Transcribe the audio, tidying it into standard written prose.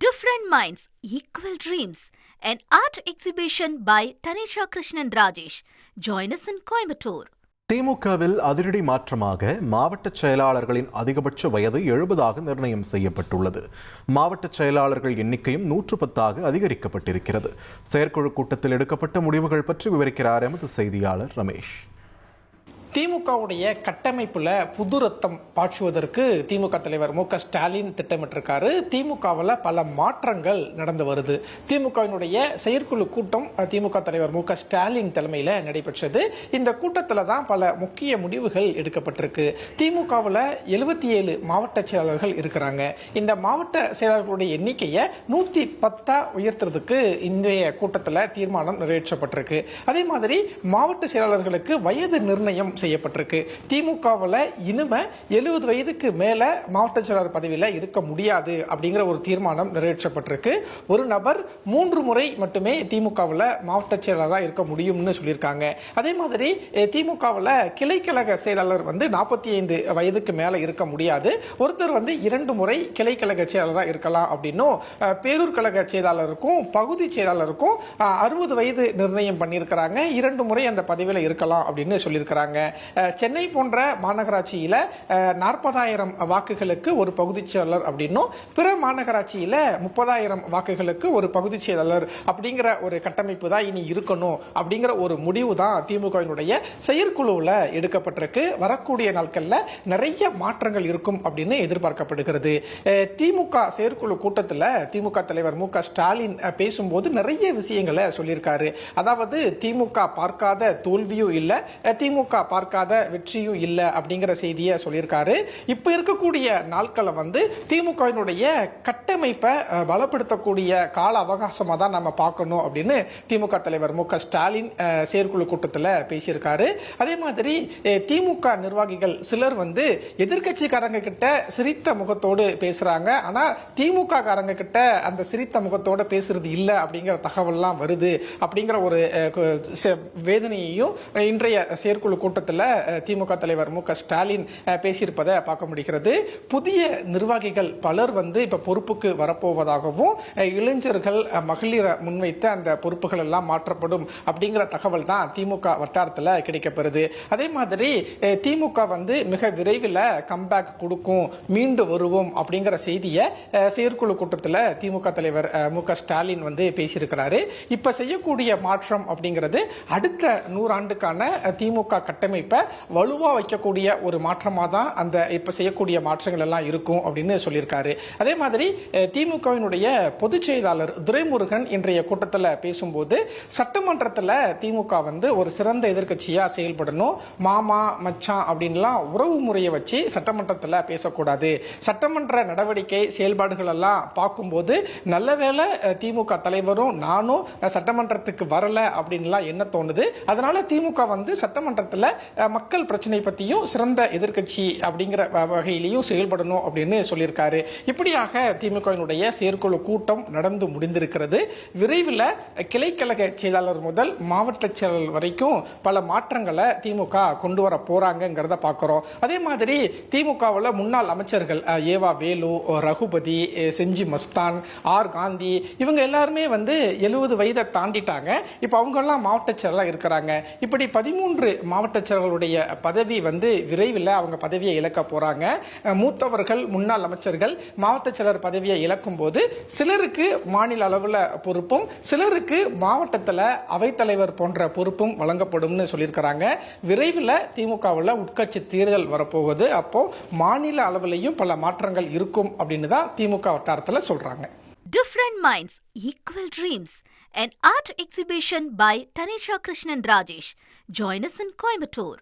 Different Minds, Equal Dreams, an art exhibition by Tanisha Krishnan Rajesh. Join us in Coimbatore. திமுகவில் அதிரடி மாற்றமாக மாவட்ட செயலாளர்களின் அதிகபட்ச வயது 70 நிர்ணயம் செய்யப்பட்டுள்ளது. மாவட்ட செயலாளர்கள் எண்ணிக்கையும் 110 அதிகரிக்கப்பட்டிருக்கிறது. செயற்குழு கூட்டத்தில் எடுக்கப்பட்ட முடிவுகள் பற்றி விவரிக்கிறார் எமது செய்தியாளர் ரமேஷ். திமுகவுடைய கட்டமைப்புல புது ரத்தம் பாய்ச்சுவதற்கு திமுக தலைவர் மு.க.ஸ்டாலின் திட்டமிட்டிருக்காரு. திமுகவில் பல மாற்றங்கள் நடந்து வருது. திமுகவினுடைய செயற்குழு கூட்டம் திமுக தலைவர் மு.க.ஸ்டாலின் தலைமையில் நடைபெற்றது. இந்த கூட்டத்தில் தான் பல முக்கிய முடிவுகள் எடுக்கப்பட்டிருக்கு. திமுகவில் 77 மாவட்ட செயலாளர்கள் இருக்கிறாங்க. இந்த மாவட்ட செயலாளர்களுடைய எண்ணிக்கையை 110 உயர்த்துறதுக்கு இன்றைய கூட்டத்தில் தீர்மானம் நிறைவேற்றப்பட்டிருக்கு. அதே மாதிரி மாவட்ட செயலாளர்களுக்கு வயது நிர்ணயம் செய்யப்பட்டிருக்கு. திமுகவில் இனிமே 70 வயதுக்கு மேல மாவட்ட செயலாளர் பதவியில் இருக்க முடியாது அப்படிங்கிற ஒரு தீர்மானம் நிறைவேற்றப்பட்டிருக்கு. ஒரு நபர் 3 முறை மட்டுமே திமுகவில் மாவட்ட செயலாளராக இருக்க முடியும்னு சொல்லியிருக்காங்க. அதே மாதிரி திமுகவில் கிளைக்கழக செயலாளர் 45 வயதுக்கு மேல இருக்க முடியாது. ஒருத்தர் 2 முறை கிளைக்கழக செயலாளராக இருக்கலாம் அப்படின்னும், பேரூர் கழக செயலாளருக்கும் பகுதி செயலாளருக்கும் 60 வயது நிர்ணயம் பண்ணியிருக்கிறாங்க. 2 முறை அந்த பதவியில் இருக்கலாம் அப்படின்னு சொல்லியிருக்கிறாங்க. சென்னை போன்ற மாநகராட்சியில 40,000 வாக்குகளுக்கு ஒரு பகுதி செயலாளர் அப்படின்னும், பிற மாநகராட்சியில 30,000 வாக்குகளுக்கு ஒரு பகுதி செயலாளர் அப்படிங்கிற ஒரு கட்டமைப்பு தான் இனி இருக்கணும் அப்படிங்கிற ஒரு முடிவு தான் திமுகவினுடைய செயற்குழுவில் எடுக்கப்பட்டிருக்கு. வரக்கூடிய நாட்கள்ல நிறைய மாற்றங்கள் இருக்கும் அப்படின்னு எதிர்பார்க்கப்படுகிறது. திமுக செயற்குழு கூட்டத்தில் திமுக தலைவர் மு.க.ஸ்டாலின் பேசும்போது நிறைய விஷயங்களை சொல்லியிருக்காரு. அதாவது திமுக பார்க்காத தோல்வியும் இல்லை, திமுக பார்க்காத வெற்றியும் இல்லை அப்படிங்கிற செய்தியை சொல்லியிருக்காரு. இப்ப இருக்கக்கூடிய நாட்களை திமுகவினுடைய கட்டமைப்பை பலப்படுத்தக்கூடிய கால அவகாசமா தான் நம்ம பார்க்கணும் அப்படின்னு திமுக தலைவர் மு.க.ஸ்டாலின் செயற்குழு கூட்டத்தில் பேசியிருக்காரு. அதே மாதிரி திமுக நிர்வாகிகள் சிலர் எதிர்கட்சிக்காரங்க கிட்ட சிரித்த முகத்தோடு பேசுறாங்க. ஆனா திமுக காரங்க கிட்ட அந்த சிரித்த முகத்தோடு பேசுறது இல்லை அப்படிங்கிற தகவல்லாம் வருது அப்படிங்கிற ஒரு வேதனையையும் இன்றைய செயற்குழு கூட்டத்தில் திமுக தலைவர் மு.க.ஸ்டாலின் பேசியிருப்பதை பார்க்க முடிகிறது. புதிய நிர்வாகிகள் பலர் இப்ப பொறுப்புக்கு வரப்போவதாகவும், இளைஞர்கள் மகளிரை முன்வைத்த அந்த பொறுப்புகள் எல்லாம் மாற்றப்படும் அப்படிங்கிற தகவல் தான் திமுக வட்டாரத்தில் கிடைக்கப்பெறுது. அதே மாதிரி திமுக மிக விரைவில் கம்பேக் கொடுக்கும், மீண்டு வருவோம் அப்படிங்கிற செய்தியை செயற்குழு கூட்டத்தில் திமுக தலைவர் மு.க.ஸ்டாலின் பேசியிருக்கிறாரு. இப்ப செய்யக்கூடிய மாற்றம் அப்படிங்கிறது அடுத்த 100 ஆண்டுக்கான திமுக கட்டமைப்பை வலுவா வைக்கக்கூடிய ஒரு மாற்றமா தான் அந்த இப்ப செய்யக்கூடிய மாற்றங்கள் எல்லாம் இருக்கும் அப்படின்னு சொல்லியிருக்காரு. அதே மாதிரி திமுகவினுடைய பொதுச் செயலாளர் துரைமுருகன் இன்றைய கூட்டத்தில் பேசும்போது, சட்டமன்றத்தில் திமுக ஒரு சிறந்த எதிர்கட்சியா செயல்படணும், மாமா மச்சான் அப்படின்லாம் உறவு முறையை வச்சு சட்டமன்றத்தில் பேசக்கூடாது. சட்டமன்ற நடவடிக்கை செயல்பாடுகள் எல்லாம் பார்க்கும்போது நல்ல வேளை திமுக தலைவரும் நானும் சட்டமன்றத்துக்கு வரல அப்படின்லாம் என்ன தோணுது. அதனால திமுக சட்டமன்றத்தில் மக்கள் பிரச்சனை பத்தியும் சிறந்த எதிர்கட்சி அப்படிங்கிற வகையிலையும் செயல்படணும் அப்படின்னு சொல்லியிருக்காரு. இப்படியாக திமுகவினுடைய செயற்குழு கூட்டம் நடந்து முடிந்திருக்கிறது. விரைவில் கிளைக்கழக செயலாளர் முதல் மாவட்ட செயலாளர் வரைக்கும் பல மாற்றங்களை திமுக கொண்டு வர போறாங்கிறத பார்க்கிறோம். அதே மாதிரி திமுகவில் முன்னாள் அமைச்சர்கள் ஏவா வேலு, ரகுபதி, செஞ்சி மஸ்தான், ஆர் காந்தி இவங்க எல்லாருமே 70 வயதை தாண்டிட்டாங்க. இப்ப அவங்க எல்லாம் மாவட்ட செயலாளர் இருக்கிறாங்க. இப்படி 13 மாவட்ட செயலாளருடைய பதவி விரைவில் அவங்க பதவியை இழக்க போறாங்க. மூத்தவர்கள் முன்னாள் அமைச்சர்கள் மாவட்ட செயலர் பதவியை இழக்கும் போது சிலருக்கு மாநில அளவில் பொறுப்பும், சிலருக்கு மாவட்டத்தில் அவைத்தலைவர் போன்ற பொறுப்பும் வழங்கப்படும் சொல்லியிருக்கிறாங்க. விரைவில் திமுகவில் உட்கட்சி தேர்தல் வரப்போகுது. அப்போ மாநில அளவிலையும் பல மாற்றங்கள் இருக்கும் அப்படின்னு தான் திமுக வட்டாரத்தில் சொல்றாங்க. Different Minds, Equal Dreams, an art exhibition by Tanisha Krishnan Rajesh. Join us in Coimbatore.